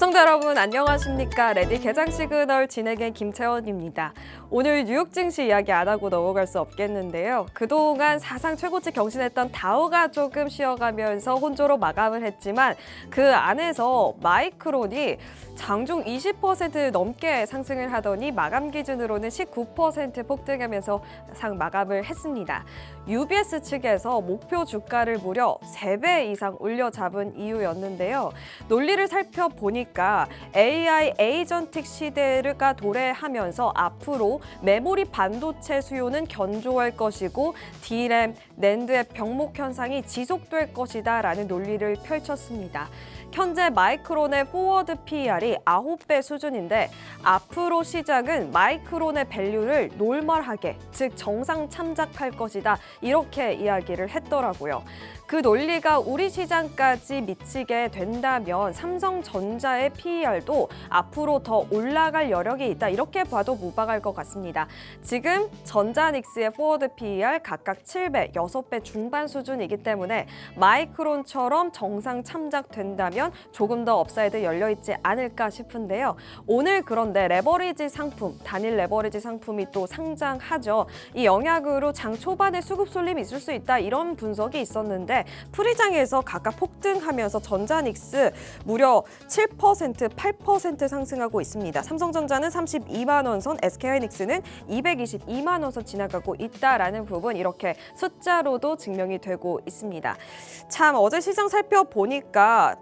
시청자 여러분 안녕하십니까? 레디 개장 시그널 진행의 김채원입니다. 오늘 뉴욕 증시 이야기 안 하고 넘어갈 수 없겠는데요. 그동안 사상 최고치 경신했던 다우가 조금 쉬어가면서 혼조로 마감을 했지만 그 안에서 마이크론이 장중 20% 넘게 상승을 하더니 마감 기준으로는 19% 폭등하면서 상 마감을 했습니다. UBS 측에서 목표 주가를 무려 3배 이상 올려잡은 이유였는데요. 논리를 살펴보니까 AI 에이전틱 시대가 도래하면서 앞으로 메모리 반도체 수요는 견조할 것이고 D램, 낸드의 병목 현상이 지속될 것이다라는 논리를 펼쳤습니다. 현재 마이크론의 포워드 PER이 9배 수준인데 앞으로 시장은 마이크론의 밸류를 노멀하게, 즉 정상 참작할 것이다. 이렇게 이야기를 했더라고요. 그 논리가 우리 시장까지 미치게 된다면 삼성전자의 PER도 앞으로 더 올라갈 여력이 있다. 이렇게 봐도 무방할 것 같습니다. 지금 전자닉스의 포워드 PER 각각 7배, 6배 중반 수준이기 때문에 마이크론처럼 정상 참작된다면 조금 더 업사이드 열려있지 않을까 싶은데요. 오늘 그런데 레버리지 상품, 단일 레버리지 상품이 또 상장하죠. 이 영향으로 장 초반에 수급 쏠림이 있을 수 있다. 이런 분석이 있었는데 프리장에서 각각 폭등하면서 전자닉스 무려 7%, 8% 상승하고 있습니다. 삼성전자는 32만 원 선, SK하이닉스는 222만 원 선 지나가고 있다라는 부분 이렇게 숫자로도 증명이 되고 있습니다. 참 어제 시장 살펴보니까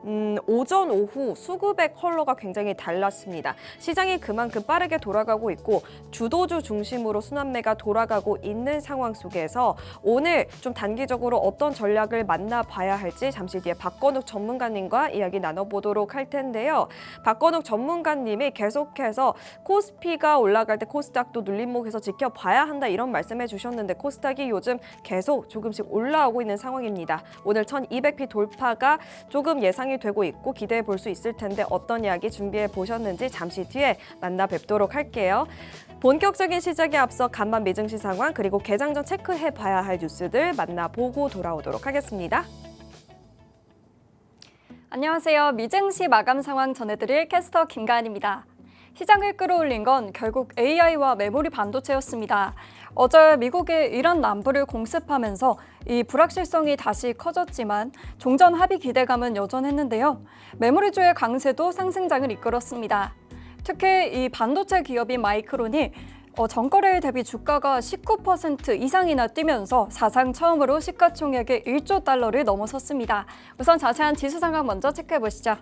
오전, 오후 수급의 컬러가 굉장히 달랐습니다. 시장이 그만큼 빠르게 돌아가고 있고 주도주 중심으로 순환매가 돌아가고 있는 상황 속에서 오늘 좀 단기적으로 어떤 전략을 만나봐야 할지 잠시 뒤에 박건욱 전문가님과 이야기 나눠보도록 할 텐데요. 박건욱 전문가님이 계속해서 코스피가 올라갈 때 코스닥도 눌림목에서 지켜봐야 한다 이런 말씀해 주셨는데 코스닥이 요즘 계속 조금씩 올라오고 있는 상황입니다. 오늘 1200p 돌파가 조금 예상이 되고 있고 기대해 볼 수 있을 텐데 어떤 이야기 준비해 보셨는지 잠시 뒤에 만나 뵙도록 할게요. 본격적인 시작에 앞서 간밤 미증시 상황 그리고 개장 전 체크해 봐야 할 뉴스들 만나보고 돌아오도록 하겠습니다. 안녕하세요. 미증시 마감 상황 전해드릴 캐스터 김가은입니다. 시장을 끌어올린 건 결국 AI와 메모리 반도체였습니다. 어제 미국이 이란 남부를 공습하면서 이 불확실성이 다시 커졌지만 종전 합의 기대감은 여전했는데요. 메모리주의 강세도 상승장을 이끌었습니다. 특히 이 반도체 기업인 마이크론이 전거래일 대비 주가가 19% 이상이나 뛰면서 사상 처음으로 시가총액의 1조 달러를 넘어섰습니다. 우선 자세한 지수 상황 먼저 체크해 보시죠.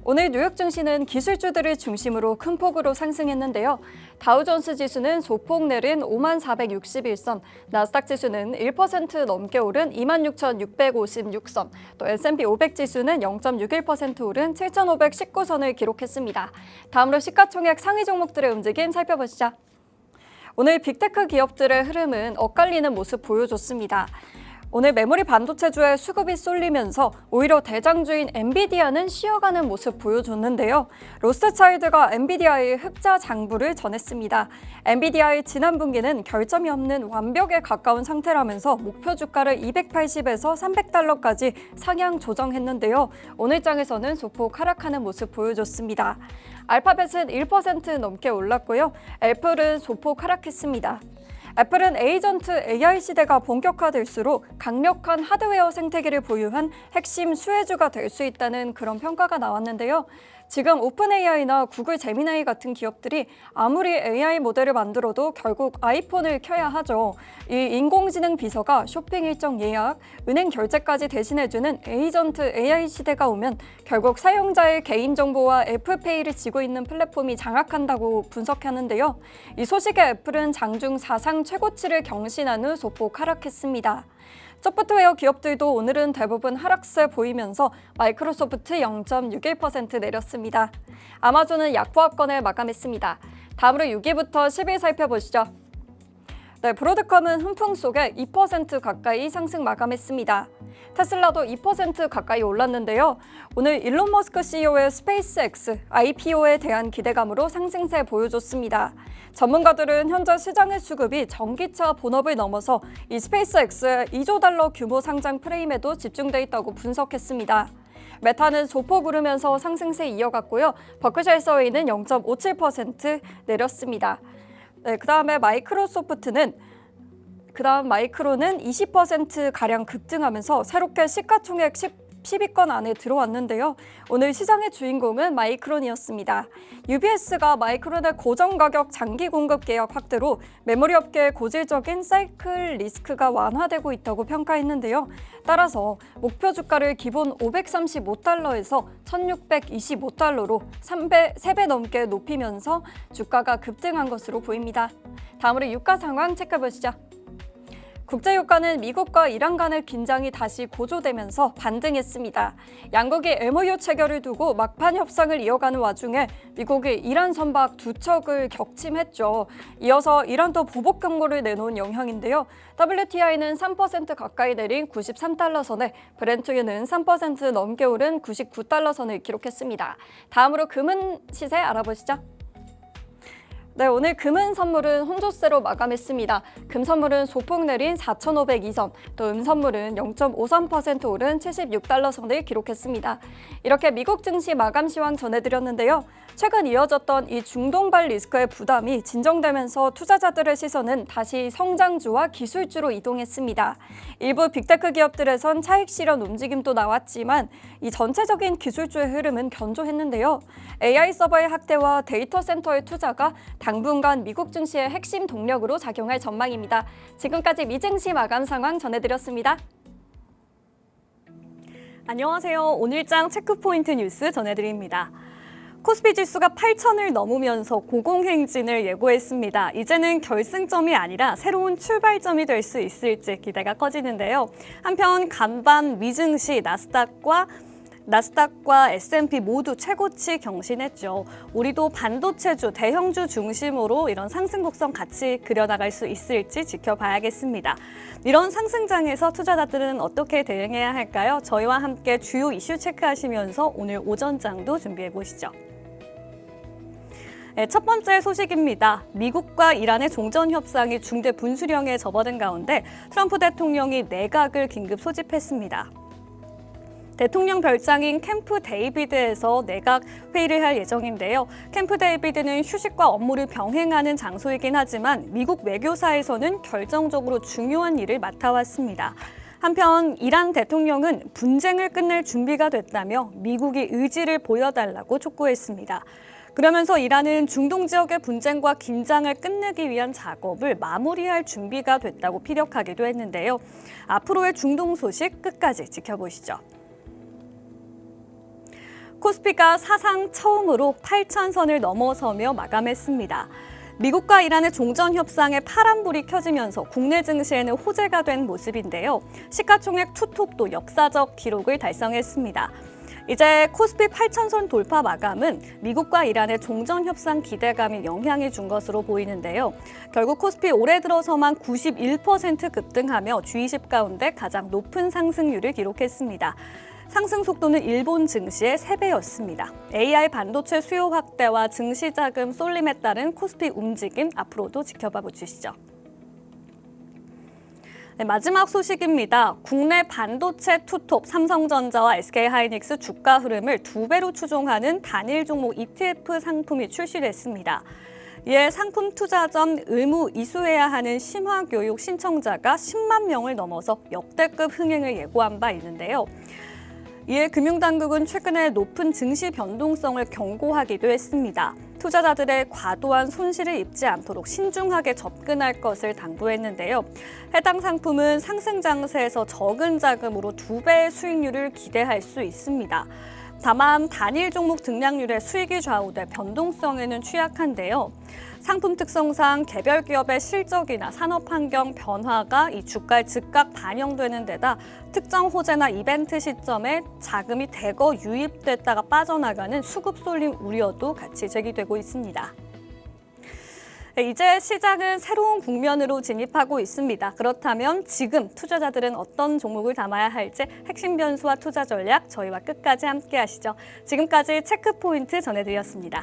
오늘 뉴욕 증시는 기술주들을 중심으로 큰 폭으로 상승했는데요. 다우존스 지수는 소폭 내린 5461선, 나스닥 지수는 1% 넘게 오른 26,656선, 또 S&P 500 지수는 0.61% 오른 7,519선을 기록했습니다. 다음으로 시가총액 상위 종목들의 움직임 살펴보시죠. 오늘 빅테크 기업들의 흐름은 엇갈리는 모습 보여줬습니다. 오늘 메모리 반도체주의 수급이 쏠리면서 오히려 대장주인 엔비디아는 쉬어가는 모습 보여줬는데요. 로스차일드가 엔비디아의 흑자 장부를 전했습니다. 엔비디아의 지난 분기는 결점이 없는 완벽에 가까운 상태라면서 목표 주가를 280에서 300달러까지 상향 조정했는데요. 오늘 장에서는 소폭 하락하는 모습 보여줬습니다. 알파벳은 1% 넘게 올랐고요. 애플은 소폭 하락했습니다. 애플은 에이전트 AI 시대가 본격화될수록 강력한 하드웨어 생태계를 보유한 핵심 수혜주가 될 수 있다는 그런 평가가 나왔는데요. 지금 오픈AI나 구글 제미나이 같은 기업들이 아무리 AI 모델을 만들어도 결국 아이폰을 켜야 하죠. 이 인공지능 비서가 쇼핑 일정 예약, 은행 결제까지 대신해주는 에이전트 AI 시대가 오면 결국 사용자의 개인정보와 애플페이를 지고 있는 플랫폼이 장악한다고 분석하는데요. 이 소식에 애플은 장중 사상 최고치를 경신한 후 소폭 하락했습니다. 소프트웨어 기업들도 오늘은 대부분 하락세 보이면서 마이크로소프트 0.61% 내렸습니다. 아마존은 약보합권을 마감했습니다. 다음으로 6위부터 10위 살펴보시죠. 네, 브로드컴은 훈풍 속에 2% 가까이 상승 마감했습니다. 테슬라도 2% 가까이 올랐는데요. 오늘 일론 머스크 CEO의 스페이스X IPO에 대한 기대감으로 상승세 보여줬습니다. 전문가들은 현재 시장의 수급이 전기차 본업을 넘어서 이 스페이스X의 2조 달러 규모 상장 프레임에도 집중돼 있다고 분석했습니다. 메타는 소폭 오르면서 상승세 이어갔고요. 버크셔 해서웨이는 0.57% 내렸습니다. 네, 그다음에 마이크로는 20%가량 급등하면서 새롭게 시가총액 10위권 안에 들어왔는데요. 오늘 시장의 주인공은 마이크론이었습니다. UBS가 마이크론의 고정가격 장기 공급 계약 확대로 메모리 업계의 고질적인 사이클 리스크가 완화되고 있다고 평가했는데요. 따라서 목표 주가를 기본 535달러에서 1625달러로 3배 넘게 높이면서 주가가 급등한 것으로 보입니다. 다음으로 유가 상황 체크해보시죠. 국제유가는 미국과 이란 간의 긴장이 다시 고조되면서 반등했습니다. 양국이 MOU 체결을 두고 막판 협상을 이어가는 와중에 미국이 이란 선박 2척을 격침했죠. 이어서 이란도 보복 경고를 내놓은 영향인데요. WTI는 3% 가까이 내린 93달러 선에, 브렌트유는 3% 넘게 오른 99달러 선을 기록했습니다. 다음으로 금은 시세 알아보시죠. 네, 오늘 금은 선물은 혼조세로 마감했습니다. 금 선물은 소폭 내린 4,502선, 또 은 선물은 0.53% 오른 76달러 선을 기록했습니다. 이렇게 미국 증시 마감 시황 전해드렸는데요. 최근 이어졌던 이 중동발 리스크의 부담이 진정되면서 투자자들의 시선은 다시 성장주와 기술주로 이동했습니다. 일부 빅테크 기업들에선 차익 실현 움직임도 나왔지만 이 전체적인 기술주의 흐름은 견조했는데요. AI 서버의 확대와 데이터 센터의 투자가 당분간 미국 증시의 핵심 동력으로 작용할 전망입니다. 지금까지 미증시 마감 상황 전해드렸습니다. 안녕하세요. 오늘장 체크포인트 뉴스 전해드립니다. 코스피 지수가 8,000을 넘으면서 고공행진을 예고했습니다. 이제는 결승점이 아니라 새로운 출발점이 될 수 있을지 기대가 커지는데요. 한편 간밤 미증시 나스닥과 S&P 모두 최고치 경신했죠. 우리도 반도체주, 대형주 중심으로 이런 상승 곡선 같이 그려나갈 수 있을지 지켜봐야겠습니다. 이런 상승장에서 투자자들은 어떻게 대응해야 할까요? 저희와 함께 주요 이슈 체크하시면서 오늘 오전장도 준비해 보시죠. 네, 첫 번째 소식입니다. 미국과 이란의 종전 협상이 중대 분수령에 접어든 가운데 트럼프 대통령이 내각을 긴급 소집했습니다. 대통령 별장인 캠프 데이비드에서 내각 회의를 할 예정인데요. 캠프 데이비드는 휴식과 업무를 병행하는 장소이긴 하지만 미국 외교사에서는 결정적으로 중요한 일을 맡아왔습니다. 한편 이란 대통령은 분쟁을 끝낼 준비가 됐다며 미국이 의지를 보여달라고 촉구했습니다. 그러면서 이란은 중동 지역의 분쟁과 긴장을 끝내기 위한 작업을 마무리할 준비가 됐다고 피력하기도 했는데요. 앞으로의 중동 소식 끝까지 지켜보시죠. 코스피가 사상 처음으로 8,000선을 넘어서며 마감했습니다. 미국과 이란의 종전 협상에 파란불이 켜지면서 국내 증시에는 호재가 된 모습인데요. 시가총액 투톱도 역사적 기록을 달성했습니다. 이제 코스피 8,000선 돌파 마감은 미국과 이란의 종전 협상 기대감이 영향을 준 것으로 보이는데요. 결국 코스피 올해 들어서만 91% 급등하며 G20 가운데 가장 높은 상승률을 기록했습니다. 상승 속도는 일본 증시의 3배였습니다. AI 반도체 수요 확대와 증시 자금 쏠림에 따른 코스피 움직임 앞으로도 지켜봐 주시죠. 네, 마지막 소식입니다. 국내 반도체 투톱 삼성전자와 SK하이닉스 주가 흐름을 2배로 추종하는 단일 종목 ETF 상품이 출시됐습니다. 이에 상품 투자 전 의무 이수해야 하는 심화교육 신청자가 10만 명을 넘어서 역대급 흥행을 예고한 바 있는데요. 이에 금융당국은 최근에 높은 증시 변동성을 경고하기도 했습니다. 투자자들의 과도한 손실을 입지 않도록 신중하게 접근할 것을 당부했는데요. 해당 상품은 상승 장세에서 적은 자금으로 2배의 수익률을 기대할 수 있습니다. 다만 단일 종목 등락률의 수익이 좌우돼 변동성에는 취약한데요. 상품 특성상 개별 기업의 실적이나 산업 환경 변화가 이 주가에 즉각 반영되는 데다 특정 호재나 이벤트 시점에 자금이 대거 유입됐다가 빠져나가는 수급 쏠림 우려도 같이 제기되고 있습니다. 이제 시장은 새로운 국면으로 진입하고 있습니다. 그렇다면 지금 투자자들은 어떤 종목을 담아야 할지 핵심 변수와 투자 전략 저희와 끝까지 함께 하시죠. 지금까지 체크포인트 전해드렸습니다.